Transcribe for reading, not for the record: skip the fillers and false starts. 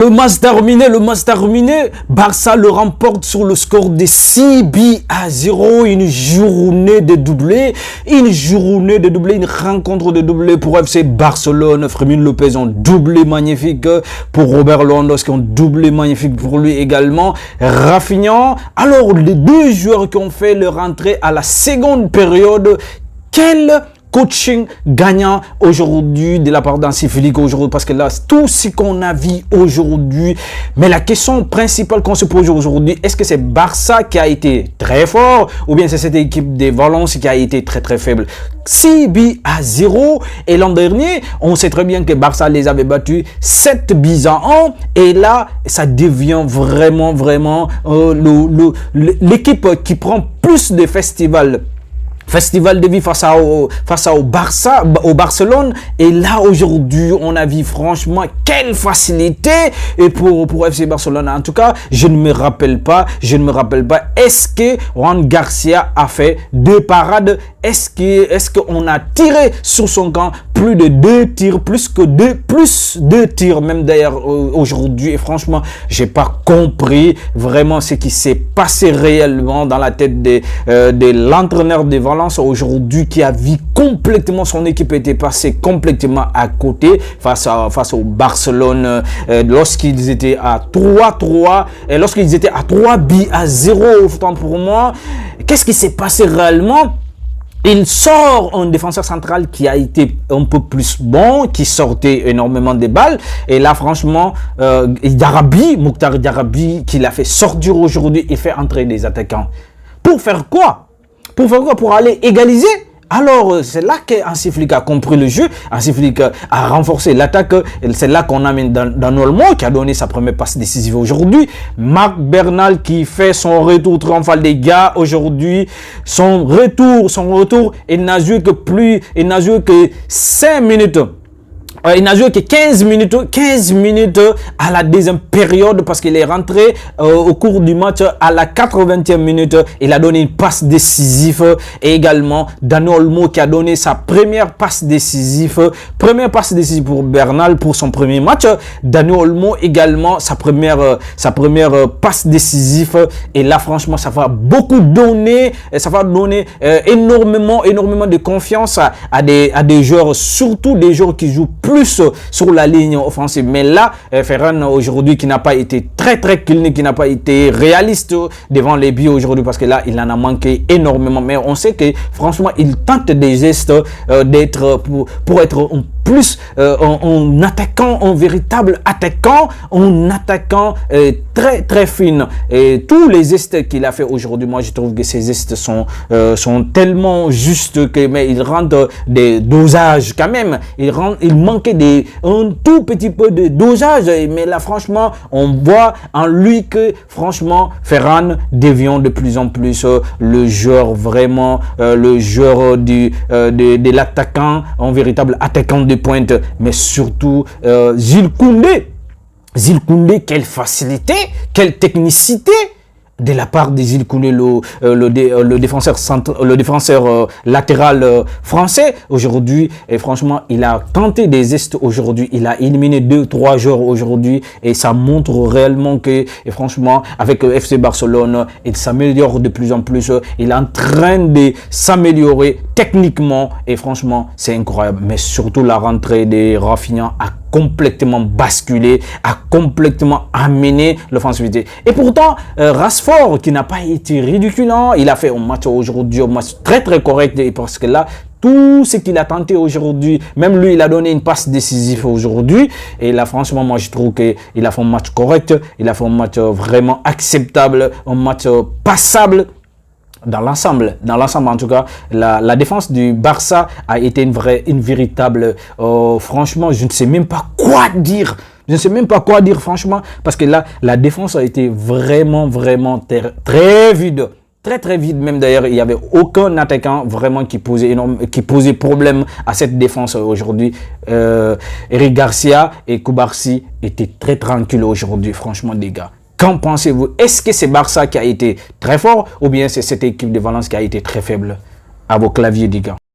Le match terminé, Barça le remporte sur le score de 6-0, une journée de doublé, une rencontre de doublé pour FC Barcelone, Fermín López en doublé magnifique pour Robert Lewandowski, en doublé magnifique pour lui également, Rafinha. Alors les deux joueurs qui ont fait leur entrée à la seconde période, quel coaching gagnant aujourd'hui de la part d'Hansi Flick aujourd'hui, parce que là tout ce qu'on a vu aujourd'hui, mais la question principale qu'on se pose aujourd'hui, est-ce que c'est Barça qui a été très fort ou bien c'est cette équipe de Valence qui a été très faible? 6-0 et l'an dernier on sait très bien que Barça les avait battus 7-1 et là ça devient vraiment l'équipe qui prend plus de festival de vie face au Barça, au Barcelone. Et là, aujourd'hui, on a vu franchement quelle facilité et pour FC Barcelone. En tout cas, je ne me rappelle pas. Est-ce que Juan Garcia a fait deux parades? Est-ce qu'on a tiré sur son camp plus de deux tirs même d'ailleurs aujourd'hui? Et franchement, j'ai pas compris vraiment ce qui s'est passé réellement dans la tête de l'entraîneur de Valence aujourd'hui, qui a vu complètement son équipe était passée complètement à côté face au Barcelone lorsqu'ils étaient à 3-3 et lorsqu'ils étaient à 3-0 autant pour moi. Qu'est-ce qui s'est passé réellement? Il sort un défenseur central qui a été un peu plus bon, qui sortait énormément de balles. Et là, franchement, Mokhtar Diarabi, qui l'a fait sortir aujourd'hui et fait entrer des attaquants. Pour faire quoi? Pour aller égaliser? Alors, c'est là que Hansi Flick a compris le jeu. Hansi Flick a renforcé l'attaque. C'est là qu'on amène Dani Olmo, qui a donné sa première passe décisive aujourd'hui. Marc Bernal qui fait son retour triomphal des gars aujourd'hui. Son retour, il n'a joué que 5 minutes. Il n'a joué que 15 minutes à la deuxième période parce qu'il est rentré au cours du match à la 80e minute. Il a donné une passe décisive et également Dani Olmo qui a donné sa première passe décisive. Première passe décisive pour Bernal pour son premier match. Dani Olmo également sa première passe décisive. Et là franchement ça va beaucoup donner, énormément de confiance à des joueurs, surtout des joueurs qui jouent plus sur la ligne offensive. Mais là, Ferran aujourd'hui qui n'a pas été très clinique, qui n'a pas été réaliste devant les buts aujourd'hui parce que là, il en a manqué énormément. Mais on sait que franchement, il tente des gestes d'être pour être un attaquant, un véritable attaquant, très fin. Et tous les gestes qu'il a fait aujourd'hui, moi je trouve que ces gestes sont tellement justes que mais il rentre des dosages quand même. Il manquait un tout petit peu de dosage, mais là franchement on voit en lui que franchement Ferran devient de plus en plus le joueur vraiment de l'attaquant, un véritable attaquant de pointe. Mais surtout Jules Koundé, quelle facilité, quelle technicité de la part de Jules Koundé, le défenseur latéral français aujourd'hui. Et franchement, il a tenté des gestes aujourd'hui. Il a éliminé 2-3 joueurs aujourd'hui. Et ça montre réellement que, et franchement, avec FC Barcelone, il s'améliore de plus en plus. Il est en train de s'améliorer techniquement. Et franchement, c'est incroyable. Mais surtout, la rentrée de Rafinha a complètement basculé, a complètement amené l'offensivité. Et pourtant, Rashford, qui n'a pas été ridiculant, il a fait un match aujourd'hui, un match très correct, parce que là, tout ce qu'il a tenté aujourd'hui, même lui, il a donné une passe décisive aujourd'hui. Et là, franchement, moi, je trouve qu'il a fait un match correct, il a fait un match vraiment acceptable, un match passable. Dans l'ensemble en tout cas, la défense du Barça a été une véritable, franchement, je ne sais même pas quoi dire. Franchement, parce que là, la défense a été vraiment très vide. Très vide même d'ailleurs. Il n'y avait aucun attaquant vraiment qui posait problème à cette défense aujourd'hui. Eric Garcia et Cubarsí étaient très tranquilles aujourd'hui, franchement, les gars. Qu'en pensez-vous? Est-ce que c'est Barça qui a été très fort ou bien c'est cette équipe de Valence qui a été très faible? À vos claviers, les gars.